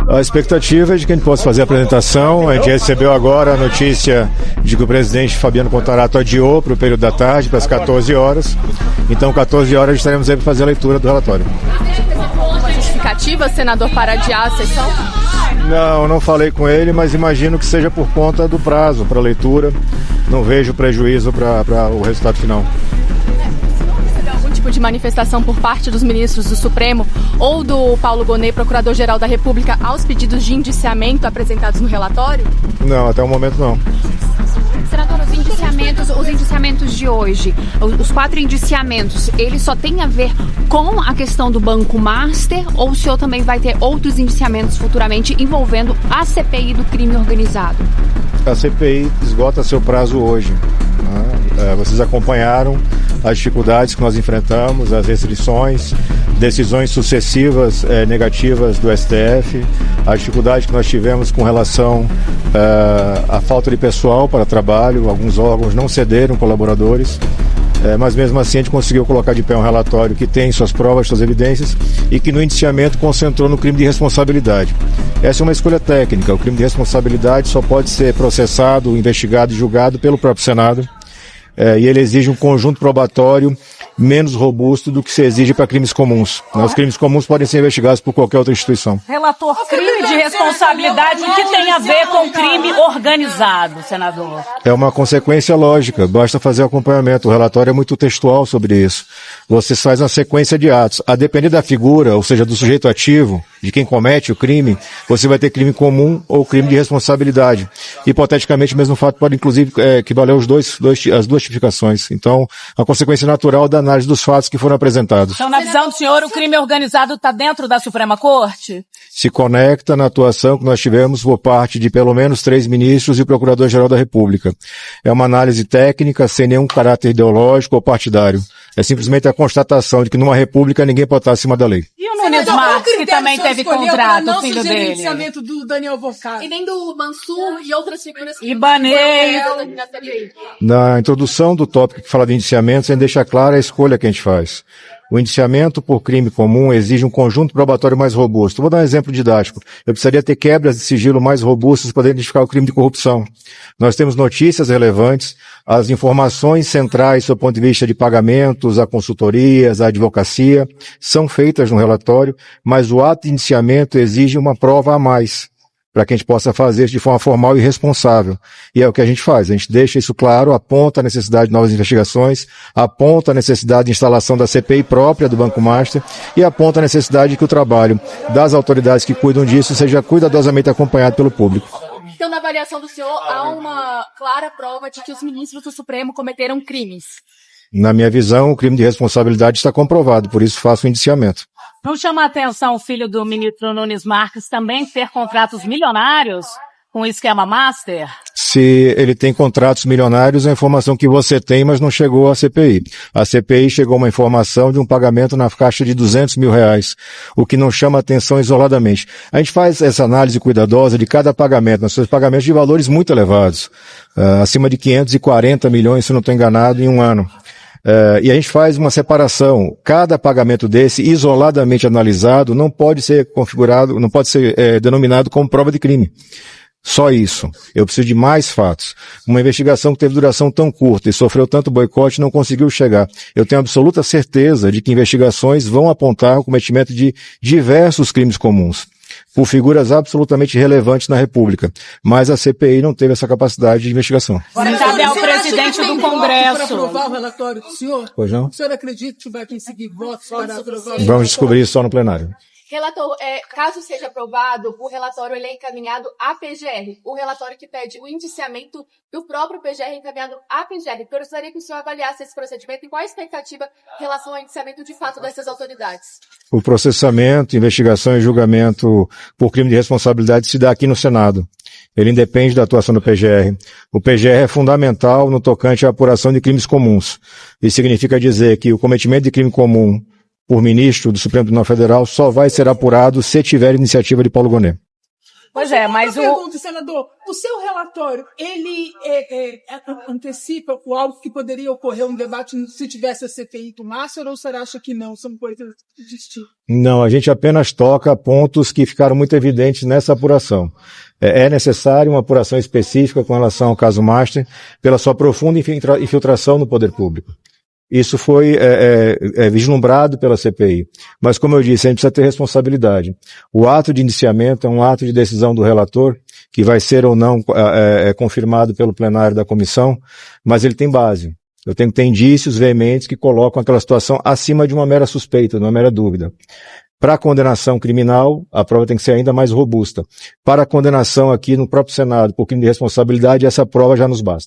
A expectativa é de que a gente possa fazer a apresentação. A gente recebeu agora a notícia de que o presidente Fabiano Contarato adiou para o período da tarde, para as 14 horas. Então, 14 horas estaremos aí para fazer a leitura do relatório. Uma justificativa, senador, para adiar a sessão? Não falei com ele, mas imagino que seja por conta do prazo para a leitura. Não vejo prejuízo para o resultado final. Algum tipo de manifestação por parte dos ministros do Supremo ou do Paulo Gonet, procurador-geral da República, aos pedidos de indiciamento apresentados no relatório? Não, até o momento não. Senador, os indiciamentos de hoje, os 4 indiciamentos, eles só têm a ver com a questão do Banco Master ou o senhor também vai ter outros indiciamentos futuramente envolvendo a CPI do crime organizado? A CPI esgota seu prazo hoje. Vocês acompanharam as dificuldades que nós enfrentamos, as restrições, decisões sucessivas negativas do STF, a dificuldade que nós tivemos com relação à falta de pessoal para trabalho, alguns órgãos não cederam colaboradores, mas mesmo assim a gente conseguiu colocar de pé um relatório que tem suas provas, suas evidências e que no indiciamento concentrou no crime de responsabilidade. Essa é uma escolha técnica, o crime de responsabilidade só pode ser processado, investigado e julgado pelo próprio Senado. E ele exige um conjunto probatório menos robusto do que se exige para crimes comuns. Os crimes comuns podem ser investigados por qualquer outra instituição. Relator, crime de responsabilidade, o que tem a ver com crime organizado, senador? É uma consequência lógica, basta fazer acompanhamento. O relatório é muito textual sobre isso. Você faz uma sequência de atos. A depender da figura, ou seja, do sujeito ativo, de quem comete o crime, você vai ter crime comum ou crime de responsabilidade. Hipoteticamente, o mesmo fato pode, inclusive, equivaler as duas tipificações. Então, a consequência natural da análise dos fatos que foram apresentados. Então, na visão do senhor, o crime organizado está dentro da Suprema Corte? Se conecta na atuação que nós tivemos por parte de pelo menos 3 ministros e o Procurador-Geral da República. É uma análise técnica, sem nenhum caráter ideológico ou partidário. É simplesmente a constatação de que numa república ninguém pode estar acima da lei. E o Nunes Marques, que também teve contrato, o filho dele? Indiciamento do Daniel Vocado. E nem do Mansur e outras figuras que... Ibanez. Na introdução do tópico que fala de indiciamentos, a gente deixa clara a escolha que a gente faz. O indiciamento por crime comum exige um conjunto probatório mais robusto. Vou dar um exemplo didático. Eu precisaria ter quebras de sigilo mais robustas para identificar o crime de corrupção. Nós temos notícias relevantes, as informações centrais do ponto de vista de pagamentos, a consultorias, a advocacia, são feitas no relatório, mas o ato de indiciamento exige uma prova a mais, para que a gente possa fazer isso de forma formal e responsável. E é o que a gente faz, a gente deixa isso claro, aponta a necessidade de novas investigações, aponta a necessidade de instalação da CPI própria do Banco Master e aponta a necessidade de que o trabalho das autoridades que cuidam disso seja cuidadosamente acompanhado pelo público. Então, na avaliação do senhor, há uma clara prova de que os ministros do Supremo cometeram crimes? Na minha visão, o crime de responsabilidade está comprovado, por isso faço o indiciamento. Não chama a atenção o filho do ministro Nunes Marques também ter contratos milionários com o esquema Master? Se ele tem contratos milionários, é a informação que você tem, mas não chegou à CPI. A CPI chegou a uma informação de um pagamento na caixa de R$200 mil, o que não chama atenção isoladamente. A gente faz essa análise cuidadosa de cada pagamento, nós temos pagamentos de valores muito elevados, acima de 540 milhões, se não estou enganado, em um ano. E a gente faz uma separação. Cada pagamento desse, isoladamente analisado, não pode ser configurado, não pode ser denominado como prova de crime. Só isso. Eu preciso de mais fatos. Uma investigação que teve duração tão curta e sofreu tanto boicote não conseguiu chegar. Eu tenho absoluta certeza de que investigações vão apontar o cometimento de diversos crimes comuns, por figuras absolutamente relevantes na República. Mas a CPI não teve essa capacidade de investigação. Agora cabe ao presidente do Congresso. Para aprovar o relatório do senhor? Pois não? O senhor acredita que vai conseguir votos para aprovar? Vamos descobrir isso só no plenário. Relator, caso seja aprovado, o relatório ele é encaminhado à PGR, o relatório que pede o indiciamento do próprio PGR é encaminhado à PGR. Eu gostaria que o senhor avaliasse esse procedimento e qual a expectativa em relação ao indiciamento de fato dessas autoridades. O processamento, investigação e julgamento por crime de responsabilidade se dá aqui no Senado. Ele independe da atuação do PGR. O PGR é fundamental no tocante à apuração de crimes comuns. Isso significa dizer que o cometimento de crime comum por ministro do Supremo Tribunal Federal só vai ser apurado se tiver iniciativa de Paulo Gonet. Pois é, mas Uma pergunta, senador. O seu relatório, ele antecipa o algo que poderia ocorrer um debate se tivesse a CPI do Márcio, ou o senhor acha que não? São coisas distintas. Não, a gente apenas toca pontos que ficaram muito evidentes nessa apuração. É necessário uma apuração específica com relação ao caso Master, pela sua profunda infiltração no poder público. Isso foi vislumbrado pela CPI. Mas, como eu disse, a gente precisa ter responsabilidade. O ato de indiciamento é um ato de decisão do relator, que vai ser ou não confirmado pelo plenário da comissão, mas ele tem base. Eu tenho que ter indícios veementes que colocam aquela situação acima de uma mera suspeita, de uma mera dúvida. Para a condenação criminal, a prova tem que ser ainda mais robusta. Para a condenação aqui no próprio Senado, por crime de responsabilidade, essa prova já nos basta.